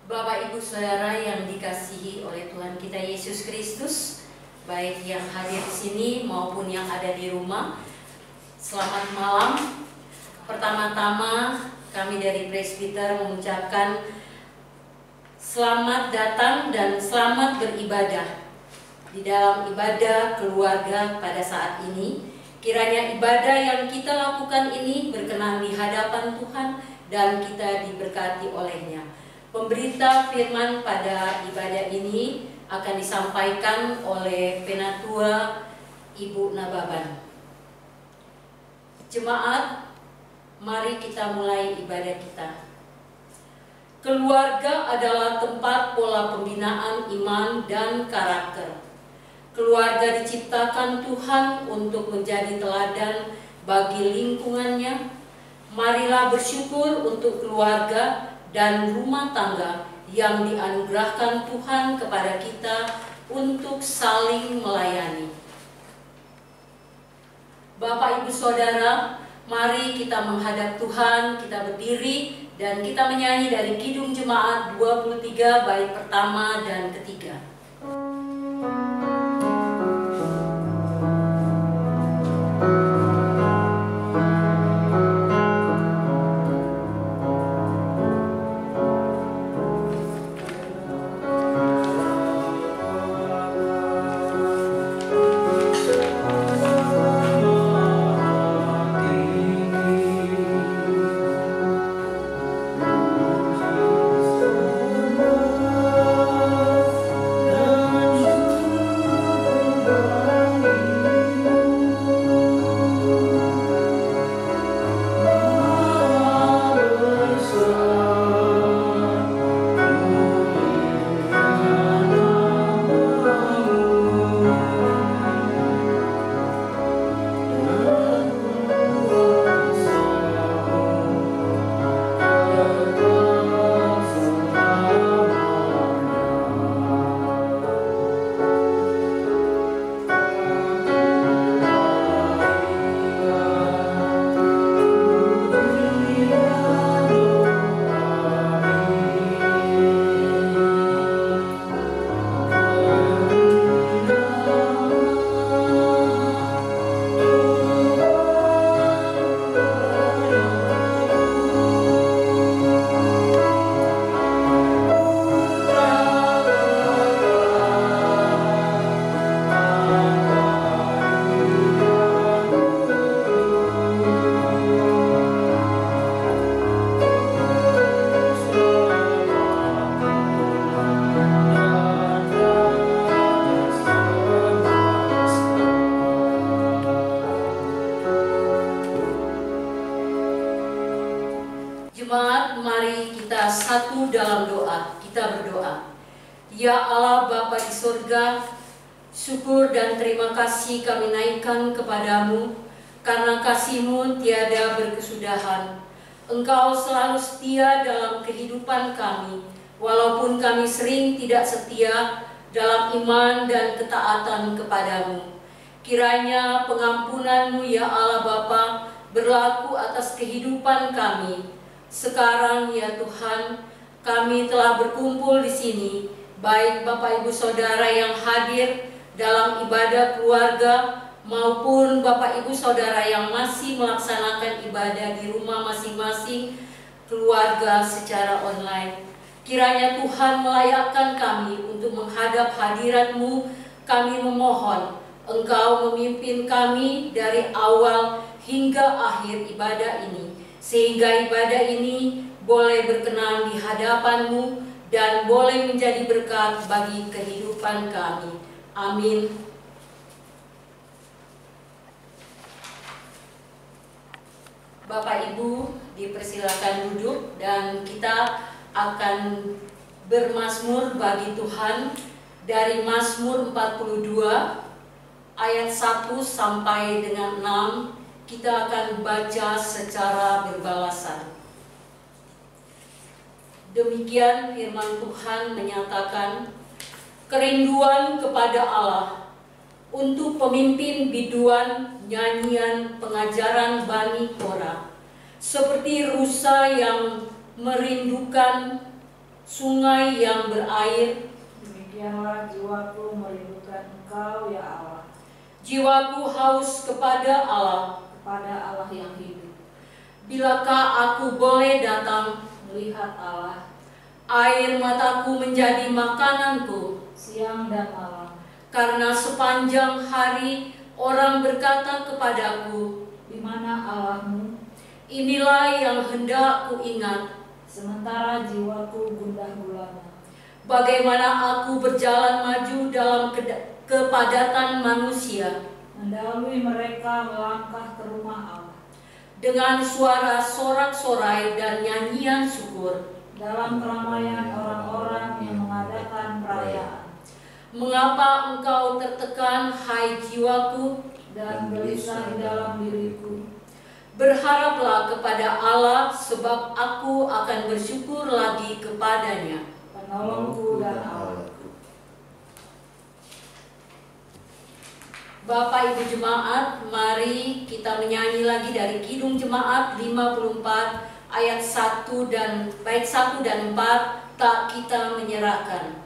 Bapak Ibu Saudara yang dikasihi oleh Tuhan kita Yesus Kristus, baik yang hadir di sini maupun yang ada di rumah, selamat malam. Pertama-tama kami dari Presbiter mengucapkan selamat datang dan selamat beribadah di dalam ibadah keluarga pada saat ini. Kiranya ibadah yang kita lakukan ini berkenan di hadapan Tuhan dan kita diberkati olehnya. Pemberita firman pada ibadah ini akan disampaikan oleh Penatua Ibu Nababan. Jemaat, mari kita mulai ibadah kita. Keluarga adalah tempat pola pembinaan iman dan karakter. Keluarga diciptakan Tuhan untuk menjadi teladan bagi lingkungannya. Marilah bersyukur untuk keluarga dan rumah tangga yang dianugerahkan Tuhan kepada kita untuk saling melayani. Bapak Ibu Saudara, mari kita menghadap Tuhan, kita berdiri dan kita menyanyi dari Kidung Jemaat 23 bait pertama dan ketiga. Jemaat, mari kita satu dalam doa. Kita berdoa. Ya Allah Bapa di surga, syukur dan terima kasih kami naikkan kepadamu, karena kasih-Mu tiada berkesudahan. Engkau selalu setia dalam kehidupan kami, walaupun kami sering tidak setia dalam iman dan ketaatan kepadamu. Kiranya pengampunan-Mu ya Allah Bapa berlaku atas kehidupan kami. Sekarang ya Tuhan, kami telah berkumpul di sini, baik Bapak Ibu Saudara yang hadir dalam ibadah keluarga maupun Bapak Ibu Saudara yang masih melaksanakan ibadah di rumah masing-masing keluarga secara online. Kiranya Tuhan melayakkan kami untuk menghadap hadirat-Mu. Kami memohon Engkau memimpin kami dari awal hingga akhir ibadah ini, sehingga ibadah ini boleh berkenan di hadapan-Mu dan boleh menjadi berkat bagi kehidupan kami. Amin. Bapak Ibu dipersilakan duduk dan kita akan bermazmur bagi Tuhan dari Mazmur 42 ayat 1 sampai dengan 6. Kita akan baca secara berbalasan. Demikian firman Tuhan menyatakan, kerinduan kepada Allah untuk pemimpin biduan nyanyian pengajaran Bani Korah, seperti rusa yang merindukan sungai yang berair. Demikianlah jiwaku merindukan Engkau ya Allah. Jiwaku haus kepada Allah, kepada Allah yang hidup. Bilakah aku boleh datang Melihat Allah air mataku menjadi makananku, siang dan malam. karena sepanjang hari orang berkata kepadaku, Di mana Allahmu? inilah yang hendak ku ingat. Sementara jiwaku gundah gulana. Bagaimana aku berjalan maju dalam kepadatan manusia, Mendahului mereka melangkah ke rumah Allah. dengan suara sorak-sorai dan nyanyian syukur. Dalam keramaian orang-orang yang mengadakan perayaan. Mengapa engkau tertekan, hai jiwaku? Dan gelisah di dalam diriku. Berharaplah kepada Allah, sebab aku akan bersyukur lagi kepadanya, Penolongku dan Allah. Bapak Ibu Jemaat, mari kita menyanyi lagi dari Kidung Jemaat 54 ayat 1 dan bait 1 dan 4, tak kita menyerahkan.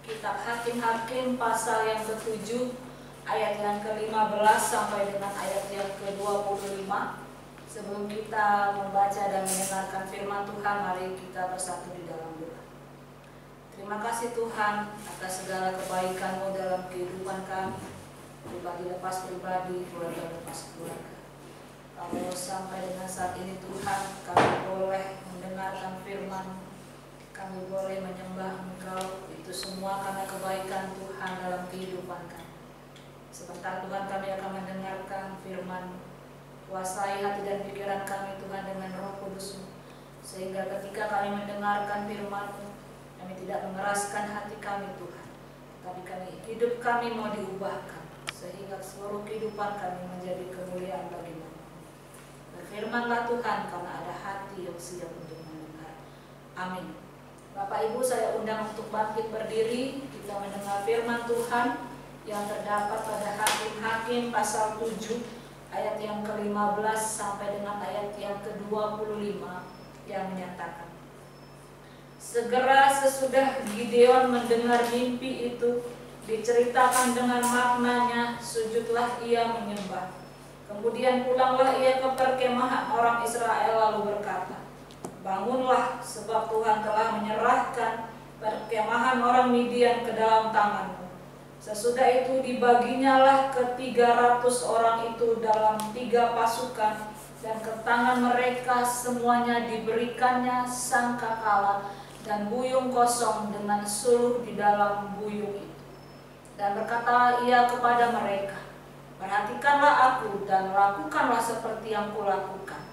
Kitab Hakim-Hakim pasal yang ke-7 ayat yang ke-15 sampai dengan ayat yang ke-25. Sebelum kita membaca dan mendengarkan firman Tuhan, mari kita bersatu di dalam doa. Terima kasih Tuhan atas segala kebaikan-Mu dalam kehidupan kami, pribadi lepas pribadi, keluarga lepas keluarga. Kalau sampai dengan saat ini Tuhan, kami boleh mendengarkan firman, kami boleh menyembah Engkau, itu semua karena kebaikan Tuhan dalam kehidupan kami. Sebentar Tuhan, kami akan mendengarkan firman, kuasai hati dan pikiran kami Tuhan dengan Roh Kudus-Mu, sehingga ketika kami mendengarkan firman-Mu, kami tidak mengeraskan hati kami Tuhan, tapi hidup kami mau diubahkan, sehingga seluruh kehidupan kami menjadi kemuliaan bagi-Mu. Berfirmanlah Tuhan, karena ada hati yang siap untuk mendengar. Amin. Bapak Ibu, saya undang untuk bangkit berdiri, kita mendengar firman Tuhan yang terdapat pada Hakim-Hakim pasal 7 ayat yang ke-15 sampai dengan ayat yang ke-25 yang menyatakan, segera sesudah Gideon mendengar mimpi itu diceritakan dengan maknanya, sujudlah ia menyembah. Kemudian pulanglah ia ke perkemahan orang Israel lalu berkata, bangunlah, sebab Tuhan telah menyerahkan perkemahan orang Midian ke dalam tanganmu. Sesudah itu dibaginyalah ke 300 orang itu dalam 3 pasukan, dan ke tangan mereka semuanya diberikannya sangkakala dan buyung kosong dengan suluh di dalam buyung itu. Dan berkatalah ia kepada mereka, perhatikanlah aku dan lakukanlah seperti yang kulakukan.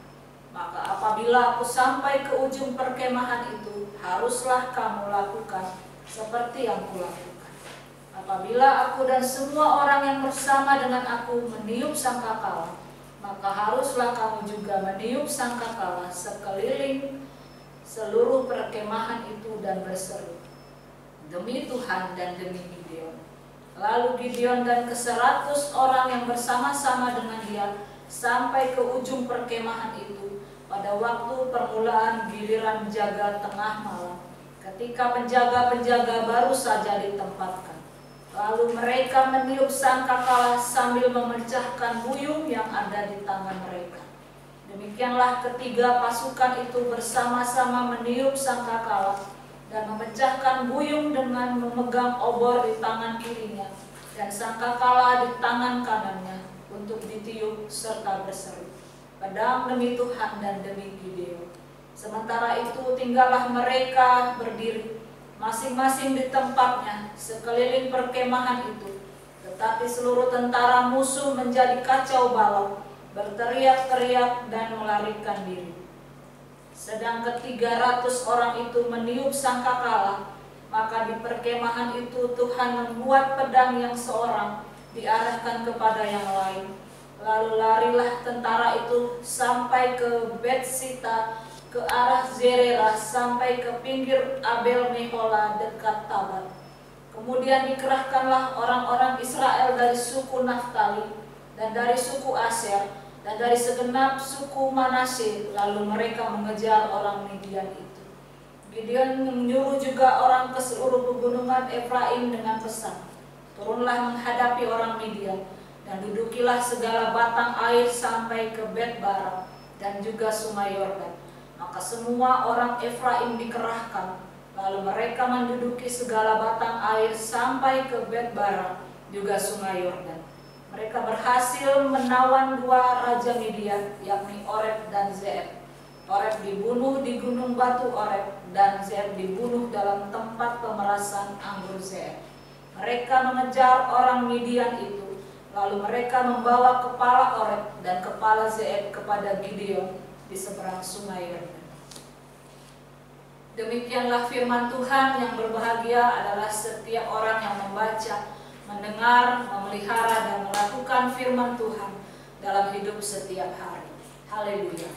Maka apabila aku sampai ke ujung perkemahan itu, haruslah kamu lakukan seperti yang kulakukan. Apabila aku dan semua orang yang bersama dengan aku meniup sangkakala, maka haruslah kamu juga meniup sangkakala sekeliling seluruh perkemahan itu dan berseru, demi Tuhan dan demi Gideon. Lalu Gideon dan ke-100 orang yang bersama-sama dengan dia sampai ke ujung perkemahan itu pada waktu permulaan giliran jaga tengah malam, ketika penjaga-penjaga baru saja ditempatkan. Lalu mereka meniup sangkakala sambil memecahkan buyung yang ada di tangan mereka. Demikianlah ketiga pasukan itu bersama-sama meniup sangkakala dan memecahkan buyung dengan memegang obor di tangan kirinya dan sangkakala di tangan kanannya untuk ditiup serta berseru, pedang demi Tuhan dan demi Gideon. Sementara itu tinggallah mereka berdiri masing-masing di tempatnya sekeliling perkemahan itu. Tetapi seluruh tentara musuh menjadi kacau balau, berteriak-teriak dan melarikan diri. Sedang ke-300 orang itu meniup sangkakala, maka di perkemahan itu Tuhan membuat pedang yang seorang diarahkan kepada yang lain. Lalu larilah tentara itu sampai ke Betsita, ke arah Zerera, sampai ke pinggir Abel Mehola dekat Tabat. Kemudian dikerahkanlah orang-orang Israel dari suku Naftali dan dari suku Aser dan dari segenap suku Manasye, lalu mereka mengejar orang Midian itu. Gideon menyuruh juga orang ke seluruh pegunungan Efraim dengan pesan, turunlah menghadapi orang Midian dan dudukilah segala batang air sampai ke Bet-bara dan juga sungai Yordan. Maka semua orang Efraim dikerahkan, lalu mereka menduduki segala batang air sampai ke Bet-bara juga sungai Yordan. Mereka berhasil menawan dua raja Midian, yakni Oreb dan Zeeb. Oreb dibunuh di gunung batu Oreb, dan Zeeb dibunuh dalam tempat pemerasan anggur Zeeb. Mereka mengejar orang Midian itu, lalu mereka membawa kepala Oreb dan kepala Zeeb kepada Gideon di seberang sungai Yordan. Demikianlah firman Tuhan. Yang berbahagia adalah setiap orang yang membaca, mendengar, memelihara, dan melakukan firman Tuhan dalam hidup setiap hari. Haleluya.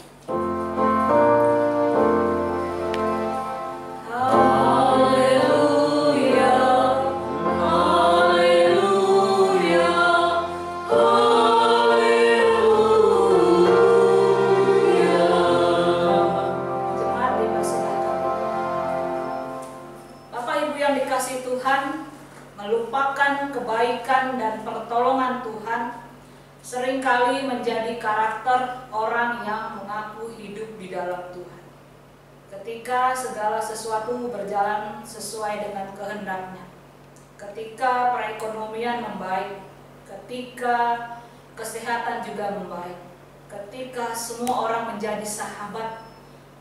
Melupakan kebaikan dan pertolongan Tuhan seringkali menjadi karakter orang yang mengaku hidup di dalam Tuhan. Ketika segala sesuatu berjalan sesuai dengan kehendaknya, ketika perekonomian membaik, ketika kesehatan juga membaik, ketika semua orang menjadi sahabat,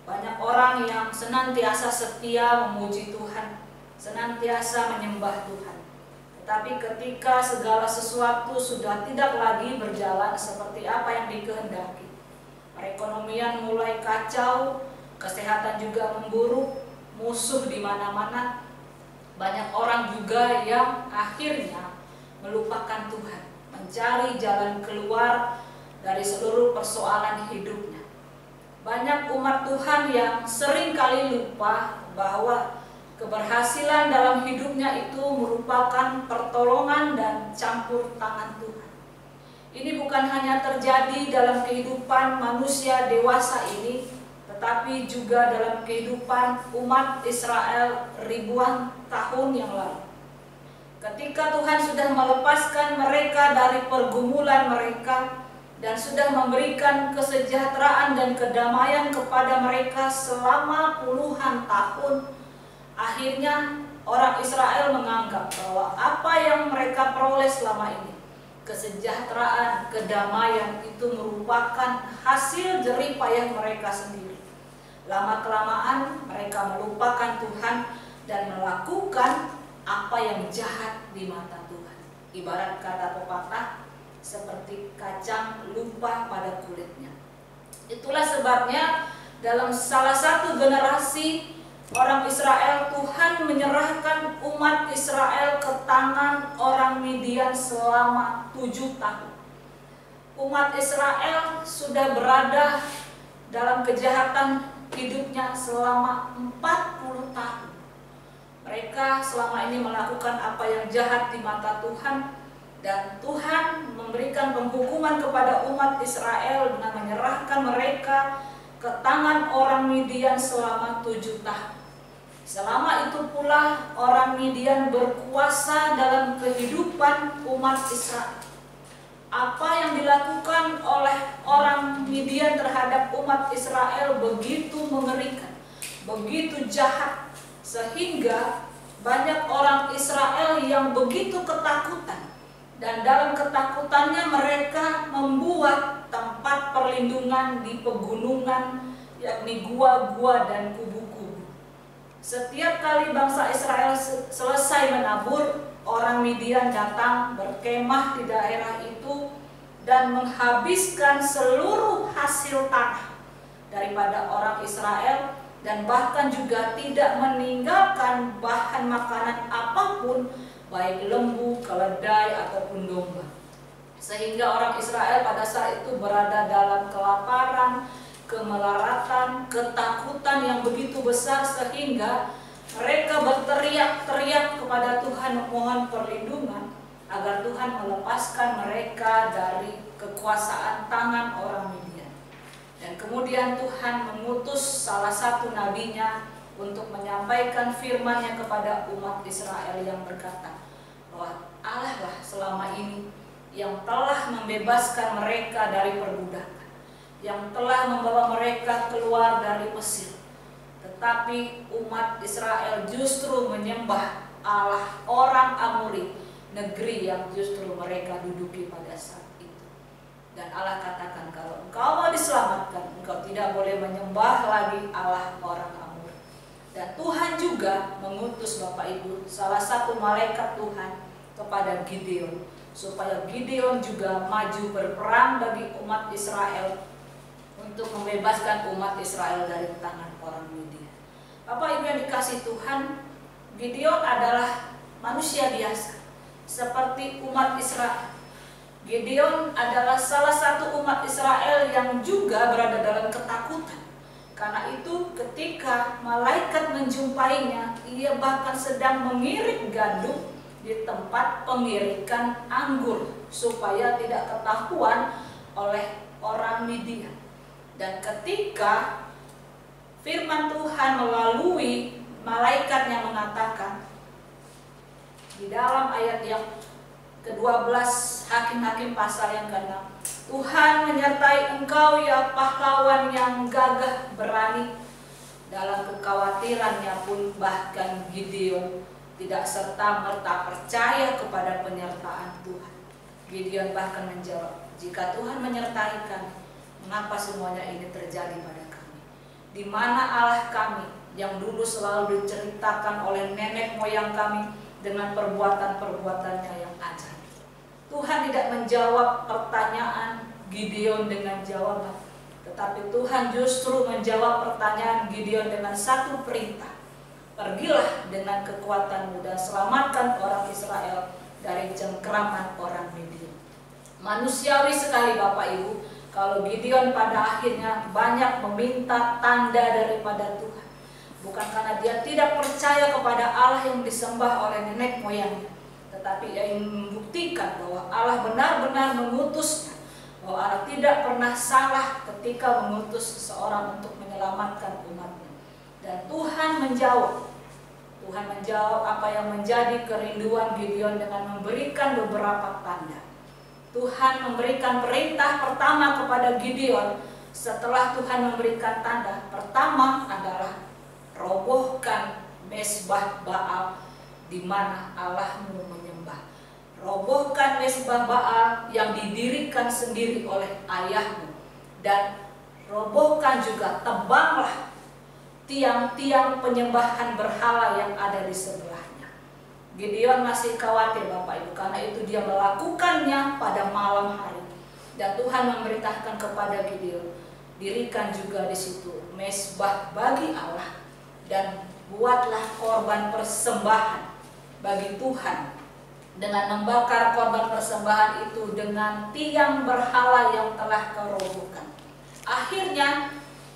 banyak orang yang senantiasa setia memuji Tuhan, senantiasa menyembah Tuhan. Tetapi ketika segala sesuatu sudah tidak lagi berjalan seperti apa yang dikehendaki, perekonomian mulai kacau, kesehatan juga memburuk, musuh di mana-mana, banyak orang juga yang akhirnya melupakan Tuhan, mencari jalan keluar dari seluruh persoalan hidupnya. Banyak umat Tuhan yang sering kali lupa bahwa keberhasilan dalam hidupnya itu merupakan pertolongan dan campur tangan Tuhan. Ini bukan hanya terjadi dalam kehidupan manusia dewasa ini, tetapi juga dalam kehidupan umat Israel ribuan tahun yang lalu. Ketika Tuhan sudah melepaskan mereka dari pergumulan mereka dan sudah memberikan kesejahteraan dan kedamaian kepada mereka selama puluhan tahun, akhirnya orang Israel menganggap bahwa apa yang mereka peroleh selama ini, kesejahteraan, kedamaian, itu merupakan hasil jerih payah mereka sendiri. Lama-kelamaan mereka melupakan Tuhan dan melakukan apa yang jahat di mata Tuhan. Ibarat kata pepatah, seperti kacang lupa pada kulitnya. Itulah sebabnya dalam salah satu generasi orang Israel, Tuhan menyerahkan umat Israel ke tangan orang Midian selama 7 tahun. Umat Israel sudah berada dalam kejahatan hidupnya selama 40 tahun. Mereka selama ini melakukan apa yang jahat di mata Tuhan, dan Tuhan memberikan penghukuman kepada umat Israel dengan menyerahkan mereka ke tangan orang Midian selama 7 tahun. Selama itu pula orang Midian berkuasa dalam kehidupan umat Israel. Apa yang dilakukan oleh orang Midian terhadap umat Israel begitu mengerikan, begitu jahat, sehingga banyak orang Israel yang begitu ketakutan. Dan dalam ketakutannya mereka membuat tempat perlindungan di pegunungan, yakni gua-gua dan kubu-kubu. Setiap kali bangsa Israel selesai menabur, orang Midian datang berkemah di daerah itu dan menghabiskan seluruh hasil tanah daripada orang Israel, dan bahkan juga tidak meninggalkan bahan makanan apapun, baik lembu, keledai, ataupun domba. Sehingga orang Israel pada saat itu berada dalam kelaparan, kemelaratan, ketakutan yang begitu besar, sehingga mereka berteriak-teriak kepada Tuhan memohon perlindungan agar Tuhan melepaskan mereka dari kekuasaan tangan orang Midian. Dan kemudian Tuhan mengutus salah satu nabinya untuk menyampaikan firman-Nya kepada umat Israel yang berkata bahwa Allah lah selama ini yang telah membebaskan mereka dari perbudakan, yang telah membawa mereka keluar dari Mesir. Tetapi umat Israel justru menyembah Allah orang Amori, negeri yang justru mereka duduki pada saat itu. Dan Allah katakan, kalau engkau mau diselamatkan, engkau tidak boleh menyembah lagi Allah orang Amori. Dan Tuhan juga mengutus Bapak Ibu salah satu malaikat Tuhan kepada Gideon, supaya Gideon juga maju berperang bagi umat Israel untuk membebaskan umat Israel dari tangan orang Midian. Bapak Ibu yang dikasih Tuhan, Gideon adalah manusia biasa seperti umat Israel. Gideon adalah salah satu umat Israel yang juga berada dalam ketakutan. Karena itu ketika malaikat menjumpainya, ia bahkan sedang mengirik gandum di tempat pengirikan anggur supaya tidak ketahuan oleh orang Midian. Dan ketika firman Tuhan melalui malaikat yang mengatakan di dalam ayat yang ke-12 Hakim-Hakim pasal yang ke-6, Tuhan menyertai engkau ya pahlawan yang gagah berani. Dalam kekhawatirannya pun bahkan Gideon tidak serta-merta percaya kepada penyertaan Tuhan. Gideon bahkan menjawab, jika Tuhan menyertai kami, mengapa semuanya ini terjadi pada kami? Di mana Allah kami yang dulu selalu diceritakan oleh nenek moyang kami dengan perbuatan-perbuatannya yang ajaib? Tuhan tidak menjawab pertanyaan Gideon dengan jawaban, tetapi Tuhan justru menjawab pertanyaan Gideon dengan satu perintah. Pergilah dengan kekuatanmu dan selamatkan orang Israel dari cengkraman orang Midian. Manusiawi sekali Bapak Ibu, kalau Gideon pada akhirnya banyak meminta tanda daripada Tuhan, bukan karena dia tidak percaya kepada Allah yang disembah oleh nenek moyangnya, tetapi ia ingin membuktikan bahwa Allah benar-benar mengutusnya, bahwa Allah tidak pernah salah ketika mengutus seseorang untuk menyelamatkan umatnya. Dan Tuhan menjawab apa yang menjadi kerinduan Gideon dengan memberikan beberapa tanda. Tuhan memberikan perintah pertama kepada Gideon setelah Tuhan memberikan tanda. Pertama adalah robohkan mezbah Baal di mana Allahmu menyembah. Robohkan mezbah Baal yang didirikan sendiri oleh ayahmu, dan robohkan juga, tebanglah tiang-tiang penyembahan berhala yang ada di sebelahnya. Gideon masih khawatir Bapak Ibu, karena itu dia melakukannya pada malam hari. Dan Tuhan memberitahukan kepada Gideon, dirikan juga di situ mezbah bagi Allah dan buatlah korban persembahan bagi Tuhan dengan membakar korban persembahan itu dengan tiang berhala yang telah kau robohkan. Akhirnya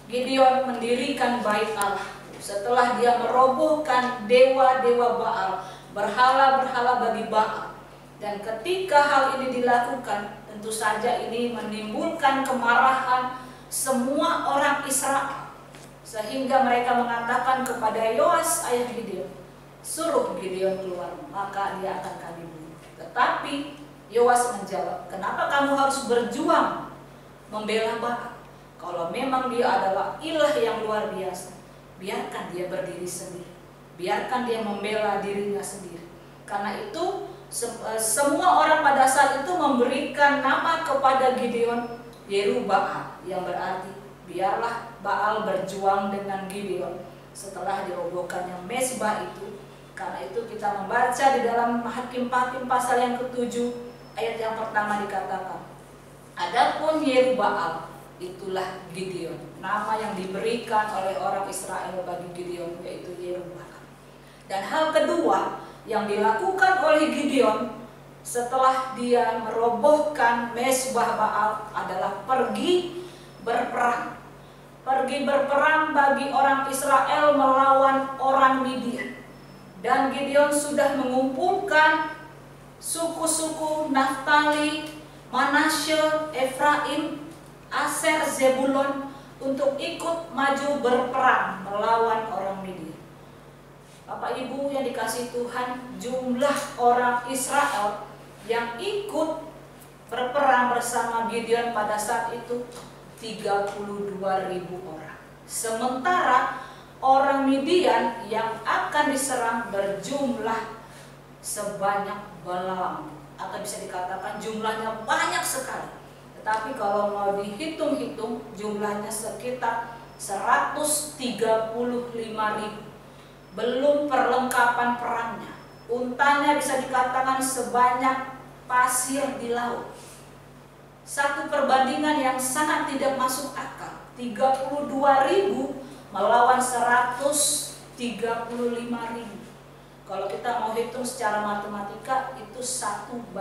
Gideon mendirikan bait Allah setelah dia merobohkan dewa-dewa Baal, berhala-berhala bagi Baal. Dan ketika hal ini dilakukan, tentu saja ini menimbulkan kemarahan semua orang Israel, sehingga mereka mengatakan kepada Yoas ayah Gideon, suruh Gideon keluar, maka dia akan kami bunuh. Tetapi Yoas menjawab, kenapa kamu harus berjuang membela Baal? Kalau memang dia adalah ilah yang luar biasa, biarkan dia berdiri sendiri, biarkan dia membela dirinya sendiri. Karena itu semua orang pada saat itu memberikan nama kepada Gideon Yerubbaal, yang berarti biarlah Baal berjuang dengan Gideon setelah dirobohkannya mezbah itu. Karena itu kita membaca di dalam Hakim-Hakim pasal yang ke-7 ayat yang pertama dikatakan, adapun Yerubbaal itulah Gideon, nama yang diberikan oleh orang Israel bagi Gideon, yaitu Yerubbaal. Dan hal kedua yang dilakukan oleh Gideon setelah dia merobohkan mezbah Baal adalah pergi berperang. Pergi berperang bagi orang Israel melawan orang Midian. Dan Gideon sudah mengumpulkan suku-suku Naftali, Manasye, Efraim, Aser, Zebulon untuk ikut maju berperang melawan orang Midian. Bapak Ibu yang dikasihi Tuhan, jumlah orang Israel yang ikut berperang bersama Gideon pada saat itu 32.000 orang. Sementara orang Midian yang akan diserang berjumlah sebanyak belalang, atau bisa dikatakan jumlahnya banyak sekali. Tetapi kalau mau dihitung-hitung jumlahnya sekitar 135.000. Belum perlengkapan perangnya. Untanya bisa dikatakan sebanyak pasir di laut. Satu perbandingan yang sangat tidak masuk akal. 32.000 melawan 135.000. Kalau kita mau hitung secara matematika itu 1:4.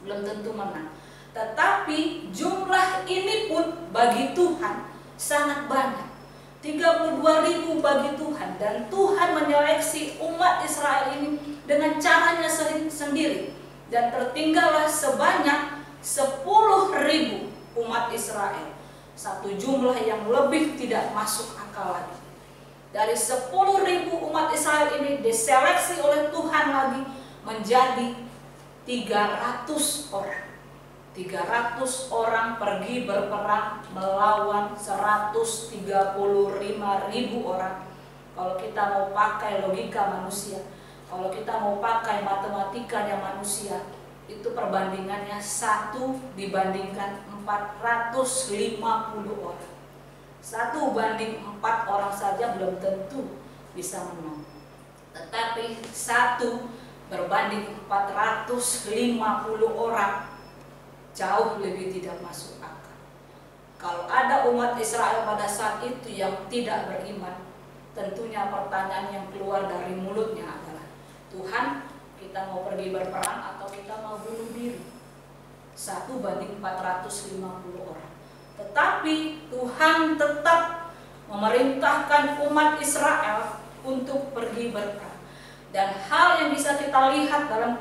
Belum tentu menang. Tetapi jumlah ini pun bagi Tuhan sangat banyak. 32.000 bagi Tuhan, dan Tuhan menyeleksi umat Israel ini dengan caranya sendiri, dan tertinggallah sebanyak 10.000 umat Israel. Satu jumlah yang lebih tidak masuk akal lagi. Dari 10.000 umat Israel ini diseleksi oleh Tuhan lagi menjadi 300 orang. 300 orang pergi berperang melawan 135.000 orang. Kalau kita mau pakai logika manusia, kalau kita mau pakai matematikanya manusia, itu perbandingannya 1 dibandingkan 450 orang. 1 banding 4 orang saja belum tentu bisa menang. Tetapi 1 berbanding 450 orang jauh lebih tidak masuk akal. Kalau ada umat Israel pada saat itu yang tidak beriman, tentunya pertanyaan yang keluar dari mulutnya adalah, Tuhan, kita mau pergi berperang atau kita mau bunuh diri? 1 banding 450 orang. Tetapi Tuhan tetap memerintahkan umat Israel untuk pergi berperang. Dan hal yang bisa kita lihat dalam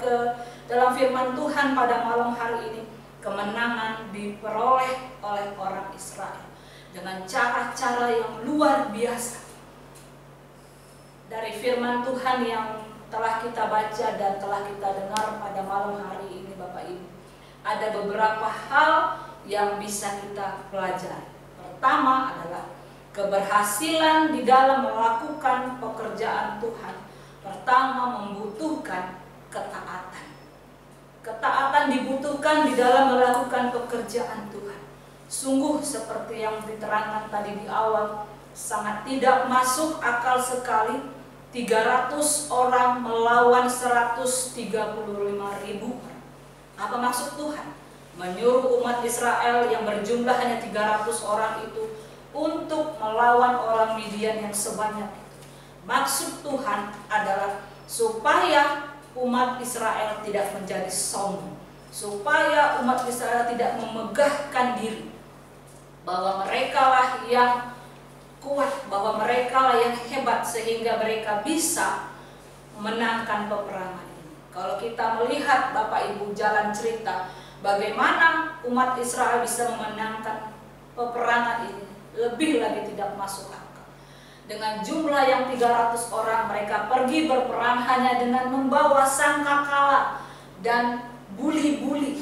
firman Tuhan pada malam hari ini, kemenangan diperoleh oleh orang Israel dengan cara-cara yang luar biasa. Dari firman Tuhan yang telah kita baca dan telah kita dengar pada malam hari ini, Bapak Ibu, ada beberapa hal yang bisa kita pelajari. Pertama adalah keberhasilan di dalam melakukan pekerjaan Tuhan. Pertama, membutuhkan ketaatan. Ketaatan dibutuhkan di dalam melakukan pekerjaan Tuhan. Sungguh seperti yang diterangkan tadi di awal, sangat tidak masuk akal sekali 300 orang melawan 135.000 orang. Apa maksud Tuhan? menyuruh umat Israel yang berjumlah hanya 300 orang itu untuk melawan orang Midian yang sebanyak itu. Maksud Tuhan adalah supaya umat Israel tidak menjadi sombong, supaya umat Israel tidak memegahkan diri bahwa mereka lah yang kuat, bahwa mereka lah yang hebat, sehingga mereka bisa memenangkan peperangan ini. Kalau kita melihat Bapak Ibu jalan cerita bagaimana umat Israel bisa memenangkan peperangan ini, lebih lagi tidak masuk akal. Dengan jumlah yang 300 orang, mereka pergi berperang hanya dengan membawa sangkakala dan buli-buli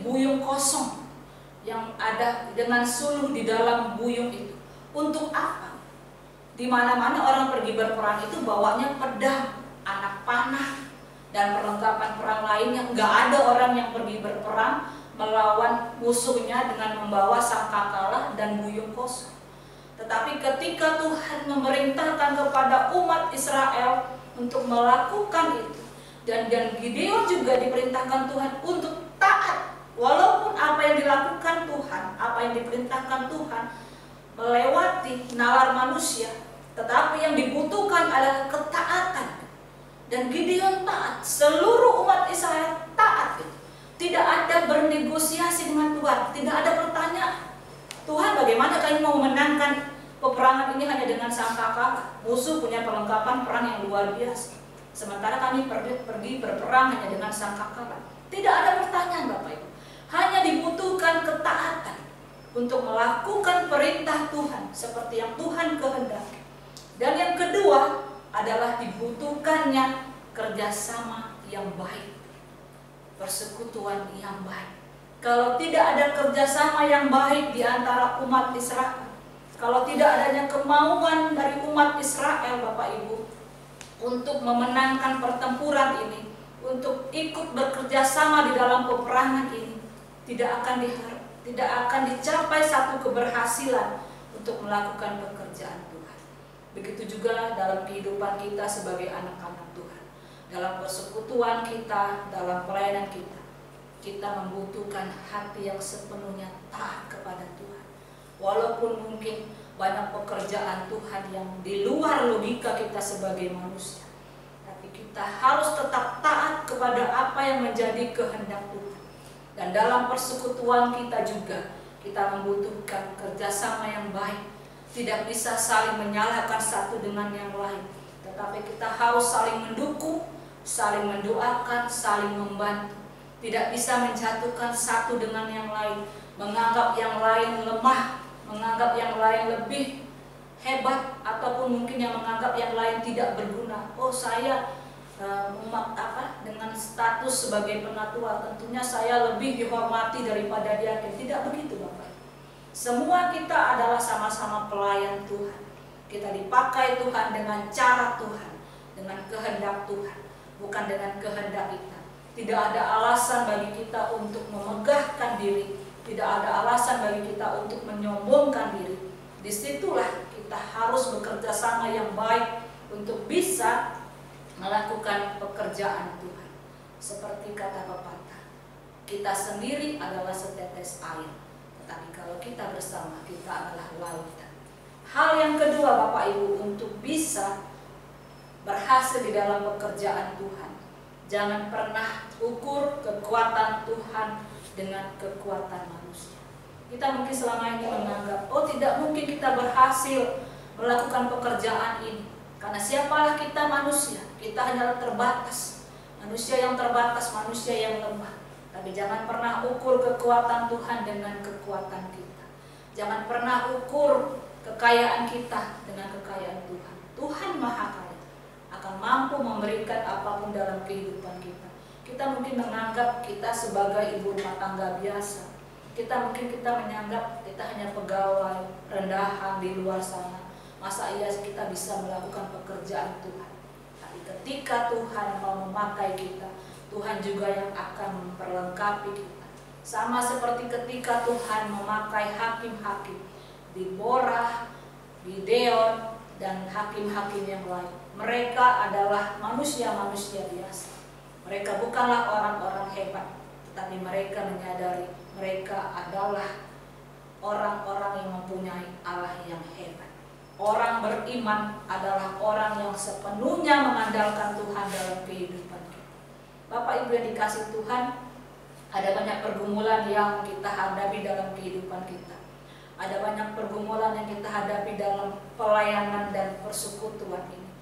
buyung kosong yang ada dengan suluh di dalam buyung itu. Untuk apa? Di mana-mana orang pergi berperang itu bawanya pedang, anak panah, dan perlengkapan perang lainnya. Nggak ada orang yang pergi berperang melawan musuhnya dengan membawa sangkakala dan buyung kosong. Tetapi ketika Tuhan memerintahkan kepada umat Israel untuk melakukan itu, dan Gideon juga diperintahkan Tuhan untuk taat, walaupun apa yang dilakukan Tuhan, apa yang diperintahkan Tuhan melewati nalar manusia, tetapi yang dibutuhkan adalah ketaatan. Dan Gideon taat, seluruh umat Israel taat. Tidak ada bernegosiasi dengan Tuhan, tidak ada pertanyaan, Tuhan bagaimana kalian mau memenangkan peperangan ini hanya dengan sangkakala? Musuh punya perlengkapan perang yang luar biasa, sementara kami pergi berperang hanya dengan sangkakala. Tidak ada pertanyaan Bapak Ibu, hanya dibutuhkan ketaatan untuk melakukan perintah Tuhan seperti yang Tuhan kehendaki. Dan yang kedua adalah dibutuhkannya kerjasama yang baik, persekutuan yang baik. Kalau tidak ada kerjasama yang baik di antara umat Israel, kalau tidak adanya kemauan dari umat Israel Bapak Ibu untuk memenangkan pertempuran ini, untuk ikut bekerja sama di dalam peperangan ini, tidak akan dicapai satu keberhasilan untuk melakukan pekerjaan Tuhan. Begitu juga dalam kehidupan kita sebagai anak-anak Tuhan, dalam persekutuan kita, dalam pelayanan kita, kita membutuhkan hati yang sepenuhnya taat kepada Tuhan. Walaupun mungkin banyak pekerjaan Tuhan yang di luar logika kita sebagai manusia, tapi kita harus tetap taat kepada apa yang menjadi kehendak Tuhan. Dan dalam persekutuan kita juga, kita membutuhkan kerjasama yang baik. Tidak bisa saling menyalahkan satu dengan yang lain, tetapi kita harus saling mendukung, saling mendoakan, saling membantu. Tidak bisa menjatuhkan satu dengan yang lain, menganggap yang lain lemah, menganggap yang lain lebih hebat, ataupun mungkin yang menganggap yang lain tidak berguna. Oh, saya dengan status sebagai penatua, tentunya saya lebih dihormati daripada dia. Tidak begitu Bapak. Semua kita adalah sama-sama pelayan Tuhan. Kita dipakai Tuhan dengan cara Tuhan, dengan kehendak Tuhan, bukan dengan kehendak kita. Tidak ada alasan bagi kita untuk memegahkan diri, tidak ada alasan bagi kita untuk menyombongkan diri. Disitulah kita harus bekerja sama yang baik untuk bisa melakukan pekerjaan Tuhan. Seperti kata pepatah, kita sendiri adalah setetes air, tetapi kalau kita bersama, kita adalah lautan. Hal yang kedua Bapak Ibu, untuk bisa berhasil di dalam pekerjaan Tuhan, jangan pernah ukur kekuatan Tuhan dengan kekuatan manusia. Kita mungkin selama ini menganggap, oh tidak mungkin kita berhasil melakukan pekerjaan ini, karena siapalah kita manusia, kita hanya terbatas, manusia yang terbatas, manusia yang lemah. Tapi jangan pernah ukur kekuatan Tuhan dengan kekuatan kita. Jangan pernah ukur kekayaan kita dengan kekayaan Tuhan. Tuhan Maha Kaya, akan mampu memberikan apapun dalam kehidupan kita. Kita mungkin menganggap kita sebagai ibu rumah tangga biasa. Kita menganggap kita hanya pegawai rendahan di luar sana. Masa iya kita bisa melakukan pekerjaan Tuhan? Tapi ketika Tuhan mau memakai kita, Tuhan juga yang akan memperlengkapi kita. Sama seperti ketika Tuhan memakai hakim-hakim Deborah, Gideon, dan hakim-hakim yang lain. Mereka adalah manusia-manusia biasa. Mereka bukanlah orang-orang hebat, tetapi mereka menyadari mereka adalah orang-orang yang mempunyai Allah yang hebat. Orang beriman adalah orang yang sepenuhnya mengandalkan Tuhan dalam kehidupan kita. Bapak Ibu yang dikasihi Tuhan, ada banyak pergumulan yang kita hadapi dalam kehidupan kita. Ada banyak pergumulan yang kita hadapi dalam pelayanan dan persekutuan ini.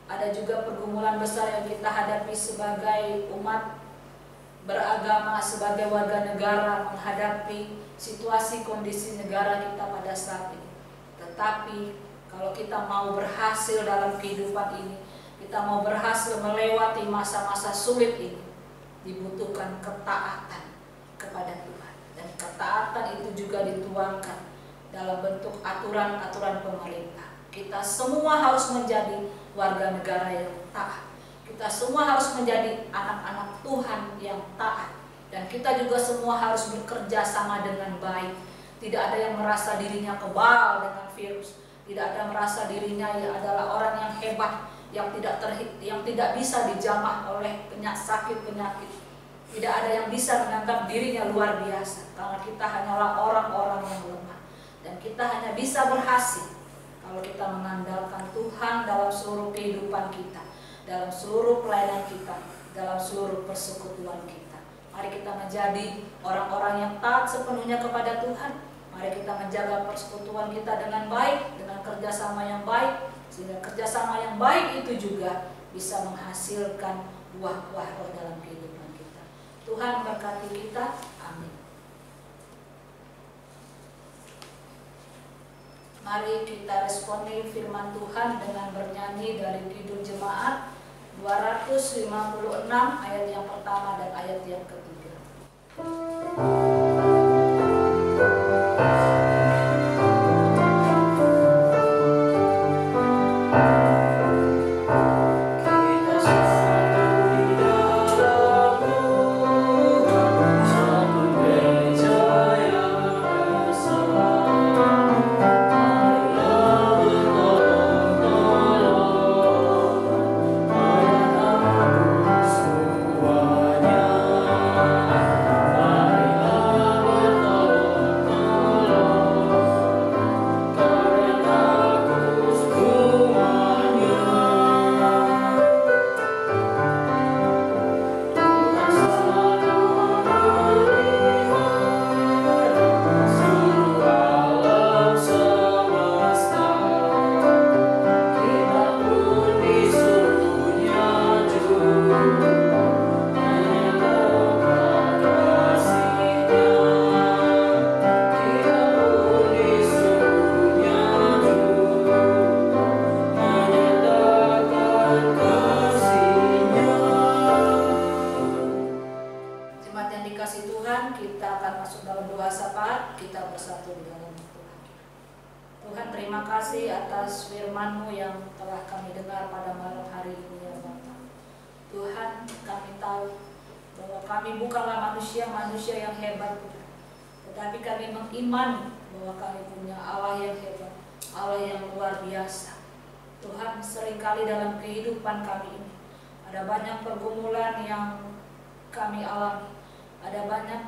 Ada juga pergumulan besar yang kita hadapi sebagai umat beragama, sebagai warga negara menghadapi situasi kondisi negara kita pada saat ini. Tetapi kalau kita mau berhasil dalam kehidupan ini, kita mau berhasil melewati masa-masa sulit ini, dibutuhkan ketaatan kepada Tuhan. Dan ketaatan itu juga dituangkan dalam bentuk aturan-aturan pemerintah. Kita semua harus menjadi warga negara yang taat. Kita semua harus menjadi anak-anak Tuhan yang taat. Dan kita juga semua harus bekerja sama dengan baik. Tidak ada yang merasa dirinya kebal dengan virus. Tidak ada merasa dirinya adalah orang yang hebat, yang tidak bisa dijamah oleh sakit-penyakit. Tidak ada yang bisa menganggap dirinya luar biasa, karena kita hanyalah orang-orang yang lemah. Dan kita hanya bisa berhasil kalau kita mengandalkan Tuhan dalam seluruh kehidupan kita, dalam seluruh pelayanan kita, dalam seluruh persekutuan kita. Mari kita menjadi orang-orang yang taat sepenuhnya kepada Tuhan. Mari kita menjaga persekutuan kita dengan baik, dengan kerjasama yang baik, sehingga kerjasama yang baik itu juga bisa menghasilkan buah-buah roh dalam kehidupan kita. Tuhan berkati kita. Amin. Mari kita responi firman Tuhan dengan bernyanyi dari Kidung Jemaat 256 ayat yang pertama dan ayat yang ketiga.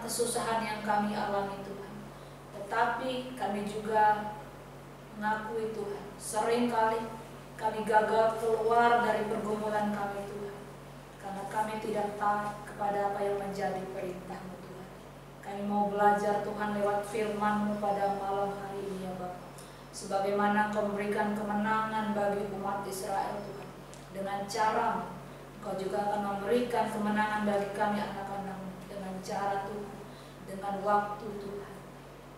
Kesusahan yang kami alami Tuhan, tetapi kami juga mengakui Tuhan, seringkali kami gagal keluar dari pergumulan kami Tuhan, karena kami tidak taat kepada apa yang menjadi perintah-Mu Tuhan. Kami mau belajar Tuhan lewat firman-Mu pada malam hari ini ya Bapa, sebagaimana Engkau memberikan kemenangan bagi umat Israel Tuhan, dengan cara Engkau juga akan memberikan kemenangan bagi kami anak-anak-Mu, dengan cara Tuhan, dengan waktu Tuhan,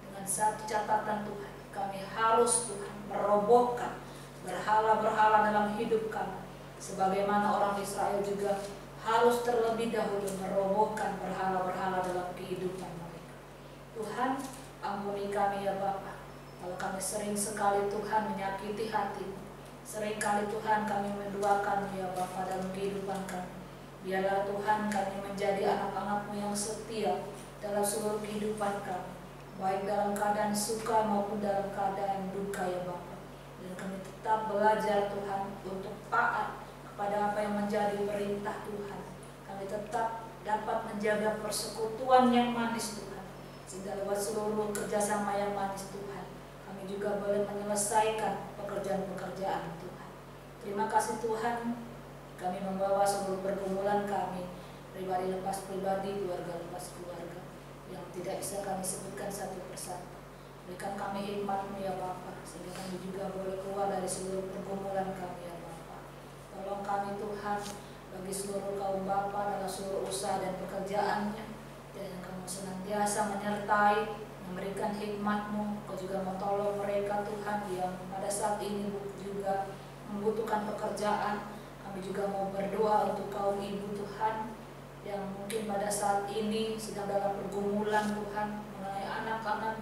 dengan satu catatan Tuhan, kami harus Tuhan merobohkan berhala-berhala dalam hidup kami, sebagaimana orang Israel juga harus terlebih dahulu merobohkan berhala-berhala dalam kehidupan mereka. Tuhan, ampuni kami ya Bapa, kalau kami sering sekali Tuhan menyakiti hati, sering kali Tuhan kami menduakan ya Bapa dalam kehidupan kami. Biarlah Tuhan kami menjadi anak-anak-Mu yang setia dalam seluruh kehidupan kami, baik dalam keadaan suka maupun dalam keadaan duka ya Bapa. Dan kami tetap belajar Tuhan untuk taat kepada apa yang menjadi perintah Tuhan. Kami tetap dapat menjaga persekutuan yang manis Tuhan, sehingga lewat seluruh kerjasama yang manis Tuhan, kami juga boleh menyelesaikan pekerjaan-pekerjaan Tuhan. Terima kasih Tuhan, kami membawa seluruh pergumulan kami, pribadi lepas pribadi, keluarga lepas keluarga, yang tidak bisa kami sebutkan satu persatu. Berikan kami hikmat-Mu ya Bapa, sehingga kami juga boleh keluar dari seluruh pergumulan kami ya Bapa. Tolong kami Tuhan, bagi seluruh kaum Bapa dalam seluruh usaha dan pekerjaannya, dan Kamu senantiasa menyertai, memberikan hikmat-Mu. Kau juga mau tolong mereka Tuhan yang pada saat ini juga membutuhkan pekerjaan. Kami juga mau berdoa untuk kaum ibu Tuhan yang mungkin pada saat ini sedang dalam pergumulan Tuhan, mengenai anak-anak,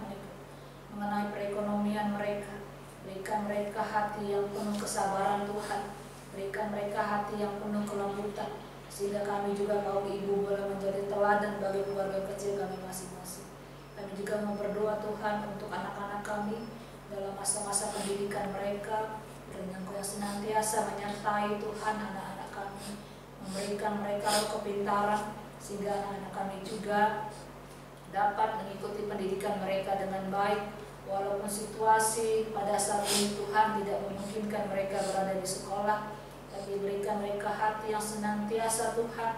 mengenai perekonomian mereka. Berikan mereka hati yang penuh kesabaran Tuhan, berikan mereka hati yang penuh kelembutan, sehingga kami juga kaum ibu boleh menjadi teladan bagi keluarga kecil kami masing-masing. Kami juga mau berdoa Tuhan untuk anak-anak kami dalam masa-masa pendidikan mereka, dan Engkau yang senantiasa menyertai Tuhan anak-anak kami, memberikan mereka kepintaran, sehingga anak-anak kami juga dapat mengikuti pendidikan mereka dengan baik, walaupun situasi pada saat ini Tuhan tidak memungkinkan mereka berada di sekolah, tapi berikan mereka hati yang senantiasa Tuhan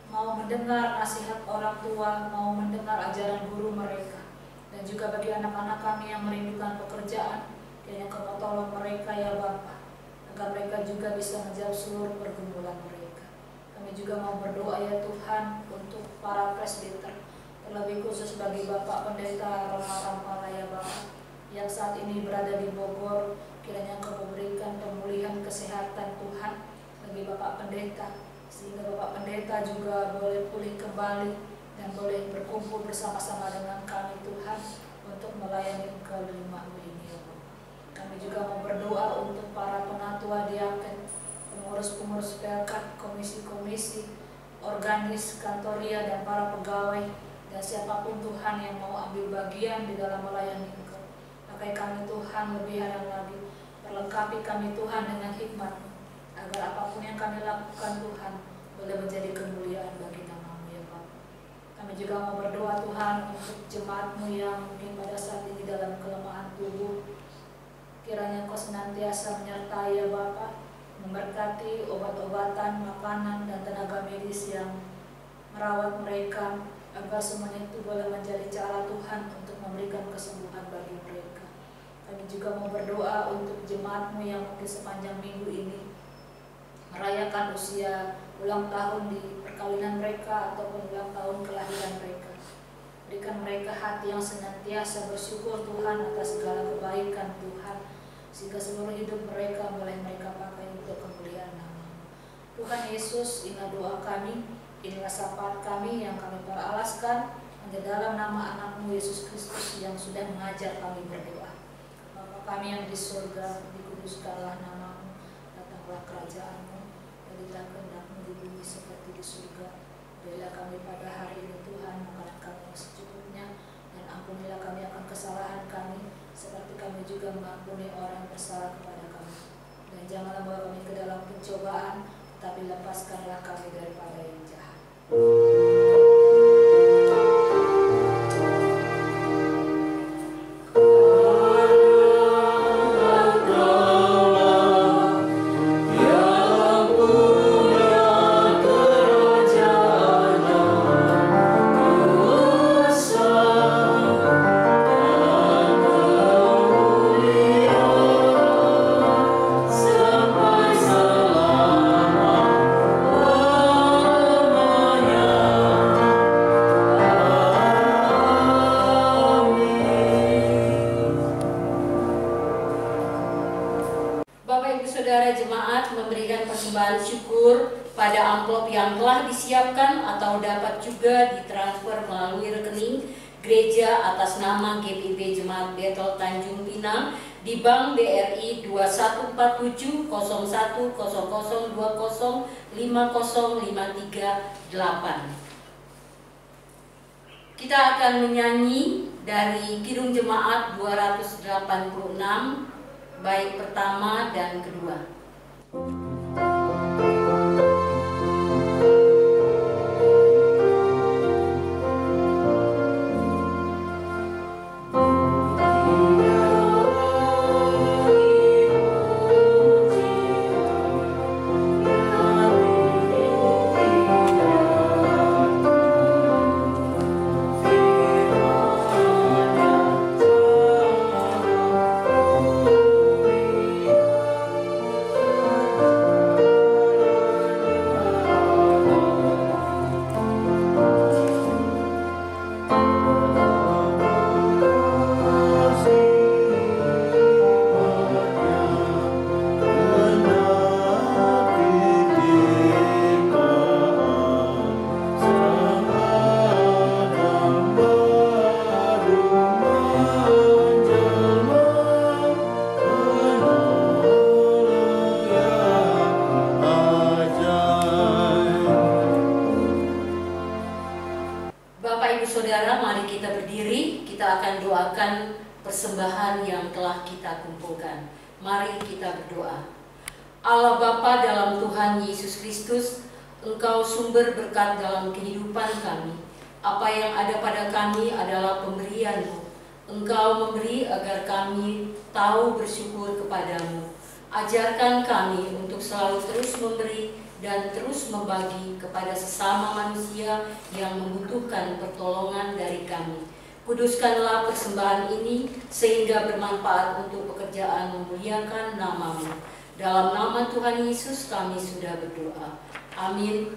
mau mendengar nasihat orang tua, mau mendengar ajaran guru mereka. Dan juga bagi anak-anak kami yang merindukan pekerjaan, kiranya Kau tolong mereka ya Bapa, agar mereka juga bisa menjawab seluruh pergumulan mereka. Kami juga mau berdoa ya Tuhan untuk para presbiter, terlebih khusus bagi Bapak Pendeta Roma Rampala ya Bapak, yang saat ini berada di Bogor. Kiranya Kau memberikan pemulihan kesehatan Tuhan bagi Bapak Pendeta, sehingga Bapak Pendeta juga boleh pulih kembali dan boleh berkumpul bersama-sama dengan kami Tuhan untuk melayani Engkau di rumah-Mu ini ya Bapak. Kami juga mau berdoa untuk para penatua diaken, pengurus-pengurus PLK, komisi-komisi, organis, kantoria, dan para pegawai, dan siapapun Tuhan yang mau ambil bagian di dalam melayani Engkau. Pakai kami Tuhan lebih yang lagi, perlengkapi kami Tuhan dengan hikmat-Mu, agar apapun yang kami lakukan Tuhan boleh menjadi kemuliaan bagi nama-Mu ya Bapa. Kami juga mau berdoa Tuhan untuk jemaat-Mu yang mungkin pada saat ini dalam kelemahan tubuh. Kiranya Kau senantiasa menyertai ya Bapa, memberkati obat-obatan, makanan, dan tenaga medis yang merawat mereka, agar semuanya itu boleh menjadi cara Tuhan untuk memberikan kesembuhan bagi mereka. Kami juga mau berdoa untuk jemaat-Mu yang mungkin sepanjang minggu ini merayakan usia ulang tahun di perkawinan mereka ataupun ulang tahun kelahiran mereka. Berikan mereka hati yang senantiasa bersyukur Tuhan atas segala kebaikan Tuhan, sehingga seluruh hidup mereka boleh mereka pakai untuk kemuliaan nama-Mu. Tuhan Yesus, inilah doa kami, inilah syafaat kami yang kami peralaskan hanya dalam nama anak-Mu Yesus Kristus yang sudah mengajar kami berdoa. Bapa kami yang di surga, dikuduskanlah nama-Mu, datanglah kerajaan-Mu, jadilah kehendak-Mu di bumi seperti di surga. Berilah kami pada hari ini Tuhan makanan kami yang secukupnya, dan ampunilah kami akan kesalahan kami, seperti kami juga mengampuni orang yang bersalah kepada kami. Dan janganlah bawa kami ke dalam pencobaan, tapi lepaskanlah kami daripada yang jahat. Disiapkan atau dapat juga ditransfer melalui rekening gereja atas nama GPIB Jemaat Bethel Tanjung Pinang di Bank BRI 21470100505338. Kita akan menyanyi dari Kidung Jemaat 286 baik pertama dan kedua. kita kumpulkan. Mari kita berdoa. Allah Bapa dalam Tuhan Yesus Kristus, Engkau sumber berkat dalam kehidupan kami. Apa yang ada pada kami adalah pemberian-Mu. Engkau memberi agar kami tahu bersyukur kepadamu. Ajarkan kami untuk selalu terus memberi dan terus membagi kepada sesama manusia yang membutuhkan pertolongan dari kami. Kuduskanlah persembahan ini sehingga bermanfaat untuk pekerjaan memuliakan nama-Mu. Dalam nama Tuhan Yesus kami sudah berdoa. Amin.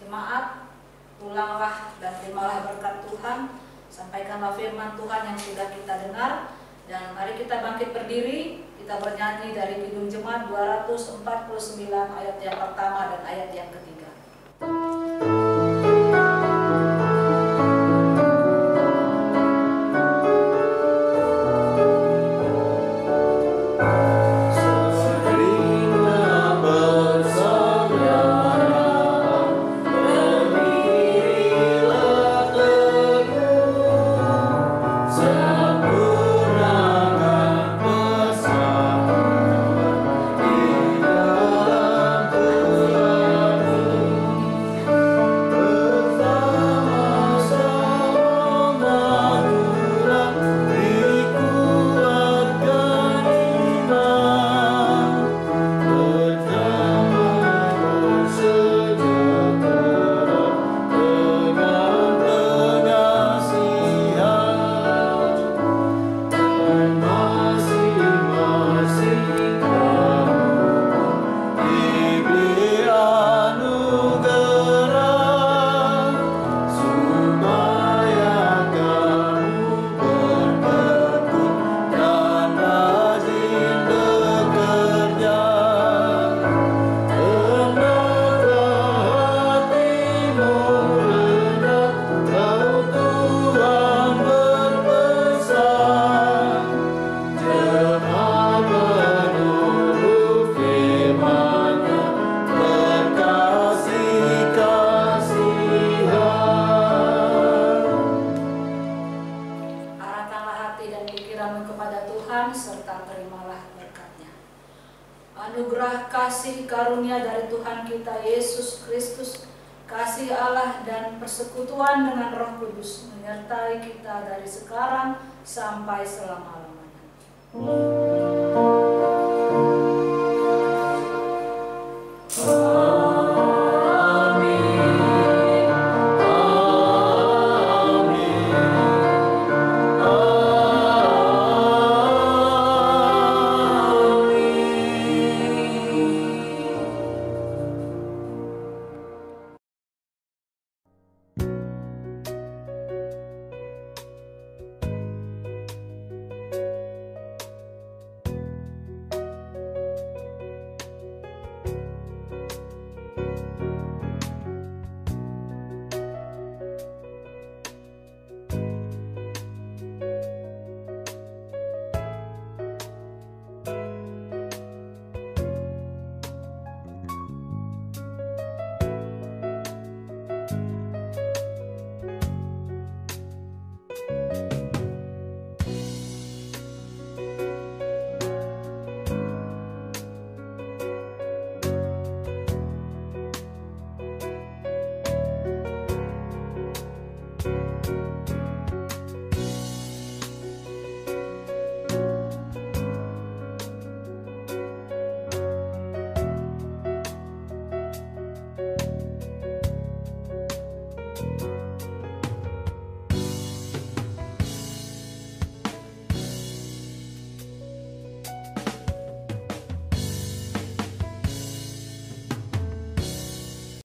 Jemaat, pulanglah dan terimalah berkat Tuhan. Sampaikanlah firman Tuhan yang sudah kita dengar. Dan mari kita bangkit berdiri. Kita bernyanyi dari Kidung Jemaat 249 ayat yang pertama dan ayat yang ketiga. Sempurnakan pesan di dalam Tuhan. Anugerah kasih karunia dari Tuhan kita Yesus Kristus, kasih Allah dan persekutuan dengan Roh Kudus menyertai kita dari sekarang sampai selama-lamanya.